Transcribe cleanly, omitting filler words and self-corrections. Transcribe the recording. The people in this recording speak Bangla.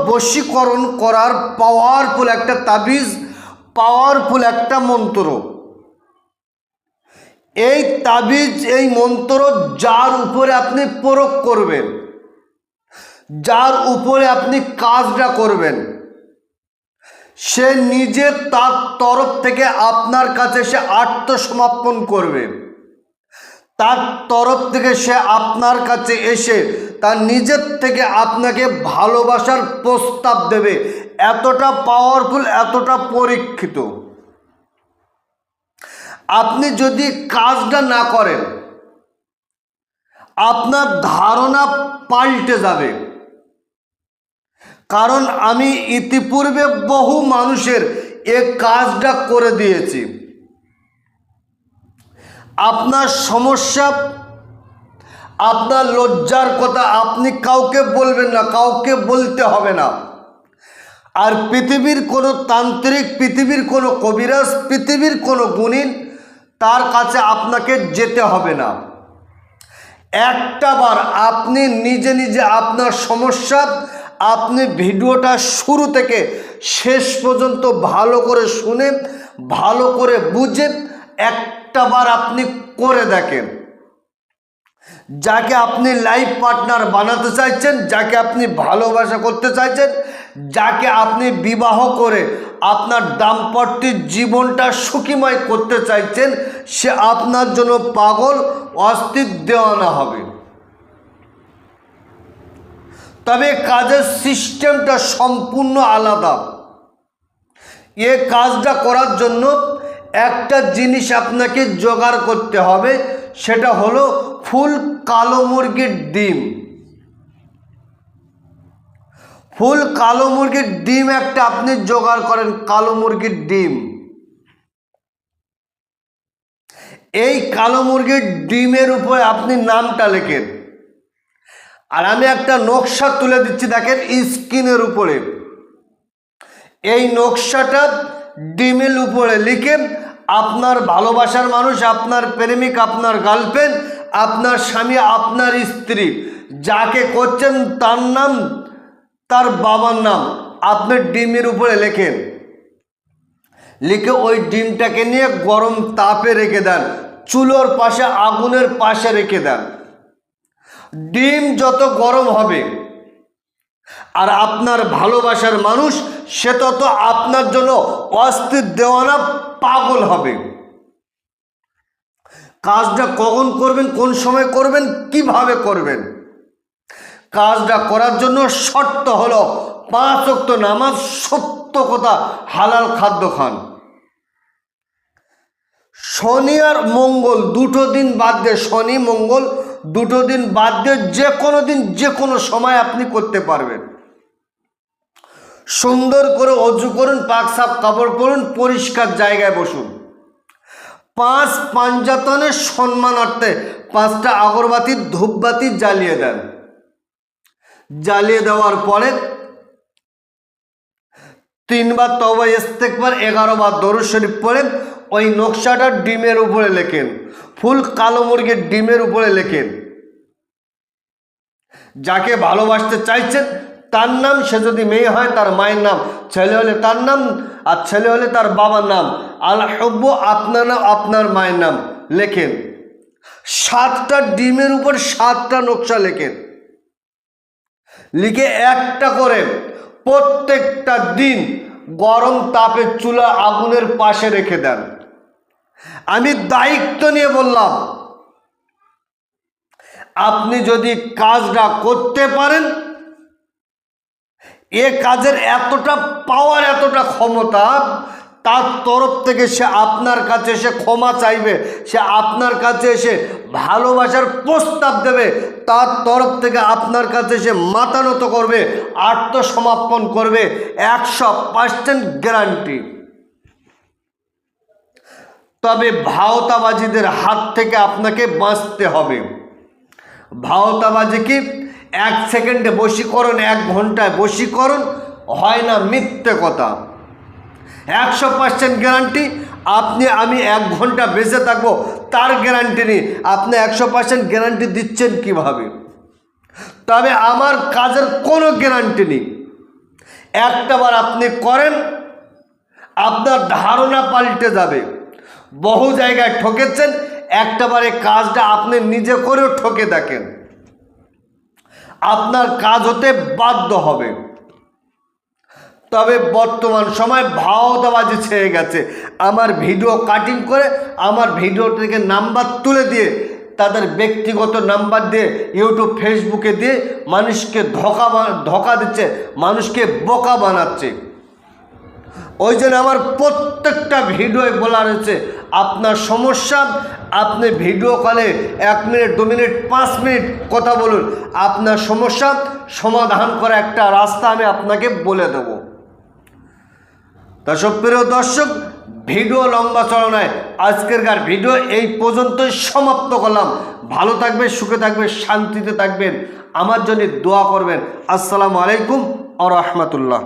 বশীকরণ করার পাওয়ারফুল একটা তাবিজ, পাওয়ারফুল একটা মন্ত্র। এই তাবিজ, এই মন্ত্র যার উপরে আপনি প্রয়োগ করবেন, যার উপরে আপনি কাজটা করবেন, সে নিজে তার তরফ থেকে আপনার কাছে সে আত্মসমর্পণ করবে। তার তরফ থেকে সে আপনার কাছে এসে তার নিজের থেকে আপনাকে ভালোবাসার প্রস্তাব দেবে। এতটা পাওয়ারফুল, এতটা পরীক্ষিত। আপনি যদি কাজটা না করেন, আপনার ধারণা পাল্টে যাবে। কারণ আমি ইতিপূর্বে বহু মানুষের এ কাজটা করে দিয়েছি। আপনার সমস্যা, আপনার লজ্জার কথা আপনি কাউকে বলবেন না, কাউকে বলতে হবে না। আর পৃথিবীর কোনো তান্ত্রিক, পৃথিবীর কোনো কবিরাজ, পৃথিবীর কোনো গুণিন, তার কাছে আপনাকে যেতে হবে না। একটাবার আপনি নিজে নিজে আপনার সমস্যা, আপনি ভিডিওটা শুরু থেকে শেষ পর্যন্ত ভালো করে শুনে, ভালো করে বুঝে একটাবার আপনি করে দেখেন। যাকে আপনি লাইফ পার্টনার বানাতে চাইছেন, যাকে আপনি ভালোবাসা করতে চাইছেন, যাকে আপনি বিবাহ করে আপনার দাম্পত্য জীবনটা সুখীময় করতে চাইছেন, সে আপনার জন্য পাগল, অস্থির দেওয়ানা হবে। তবে কাজের সিস্টেমটা সম্পূর্ণ আলাদা। এ কাজটা করার জন্য একটা জিনিস আপনাকে জোগাড় করতে হবে, সেটা হলো ফুল কালো মুরগির ডিম। ফুল কালো মুরগির ডিম একটা আপনি জোগাড় করেন, কালো মুরগির ডিম। এই কালো মুরগির ডিমের উপরে আপনি নামটা লেখেন। আর আমি একটা নকশা তুলে দিচ্ছি, দেখেন স্ক্রিনের উপরে। এই নকশাটা ডিমের উপরে লিখে আপনার ভালোবাসার মানুষ, আপনার প্রেমিক, আপনার গার্লফ্রেন্ড, আপনার স্বামী, আপনার স্ত্রী, যাকে করছেন তার নাম, তার বাবার নাম আপনি ডিমের উপরে লেখেন। লিখে ওই ডিমটাকে নিয়ে গরম তাপে রেখে দেন, চুলোর পাশে, আগুনের পাশে রেখে দেন। ডিম যত গরম হবে আর আপনার ভালোবাসার মানুষ সে তত আপনার জন্য অস্থির দেওয়ানা, পাগল হবে। কাজটা কখন করবেন, কোন সময় করবেন, কিভাবে করবেন? কাজটা করার জন্য শর্ত হলো 5 ওয়াক্ত নামাজ, সত্য কথা, হালাল খাদ্য খান। শনি আর মঙ্গল দুটো দিন বাদ দিয়ে, শনি মঙ্গল দুটো দিন বাদ দিয়ে যে কোনো দিন, যে কোনো সময় আপনি করতে পারবেন। সুন্দর করে অজু করুন, পাক সাফ কাপড় পরুন, পরিষ্কার জায়গায় বসুন। 5 পাঞ্জাতনের সম্মানার্থে 5টা আগরবাতি, ধূপবাতি জ্বালিয়ে দেন। জ্বালিয়ে দেওয়ার পরে 3 বার তওবা ইস্তেগফার, 11 বার দরুদ শরীফ পড়ে ওই নকশাটা ডিমের উপরে লেখেন, ফুল কালো মুরগির ডিমের উপরে লেখেন। যাকে ভালোবাসতে চাইছেন তার নাম, সে যদি মেয়ে হয় তার মায়ের নাম, ছেলে হলে তার নাম, আর ছেলে হলে তার বাবার নাম, আল হুব্বু আপনার নাম, আপনার মায়ের নাম লেখেন। 7টা ডিমের উপর 7টা নকশা লেখেন। লিখে একটা করে প্রত্যেকটা দিন গরম তাপে চুলা, আগুনের পাশে রেখে দেন। আমি দায়িত্ব নিয়ে বললাম, আপনি যদি কাজটা করতে পারেন, এ কাজের এতটা পাওয়ার, এতটা ক্ষমতা, তার তরফ থেকে সে আপনার কাছে এসে ক্ষমা চাইবে, সে আপনার কাছে এসে ভালোবাসার প্রস্তাব দেবে, তার তরফ থেকে আপনার কাছে এসে মাথা নত করবে, আত্মসমর্পণ করবে। 100% গ্যারান্টি। তবে ভাওতাবাজিদের হাত থেকে আপনাকে বাঁচতে হবে। ভাওতাবাজি কি 1 সেকেন্ডে বশীকরণ, 1 ঘন্টায় বশীকরণ হয় না, মিথ্যে কথা। 100% গ্যারান্টি। আপনি, আমি 1 ঘন্টা বেঁচে থাকবো তার গ্যারান্টি নেই। আপনি 100% গ্যারান্টি দিচ্ছেন কিভাবে? তবে আমার কাজের কোনো গ্যারান্টি নেই। একটাবার আপনি করেন, আপনার ধারণা পাল্টে যাবে। বহু জায়গায় ঠকেছেন, একটাবারে কাজটা আপনি নিজে করেও ঠকে দেখেন, আপনার কাজ হতে বাধ্য হবে। তবে বর্তমান সময় ভাওতাবাজি ছেড়ে গেছে। আমার ভিডিও কাটিং করে, আমার ভিডিও থেকে নাম্বার তুলে দিয়ে, তাদের ব্যক্তিগত নাম্বার দিয়ে ইউটিউব ফেসবুকে দিয়ে মানুষকে ধোঁকা দিচ্ছে, মানুষকে বোকা বানাচ্ছে। ওই জন্য আমার প্রত্যেকটা ভিডিওয় বলা রয়েছে, আপনার সমস্যা আপনি ভিডিও কলে 1 মিনিট 2 মিনিট 5 মিনিট কথা বলুন, আপনার সমস্যা সমাধান করা একটা রাস্তা আমি আপনাকে বলে দেব। তা প্রিয় দর্শক, ভিডিও লম্বা চড়া নয়, আজকেরকার ভিডিও এই পর্যন্তই সমাপ্ত করলাম। ভালো থাকবে, সুখে থাকবে, শান্তিতে থাকবেন, আমার জন্য দোয়া করবেন। আসসালামু আলাইকুম ওয়া রাহমাতুল্লাহ।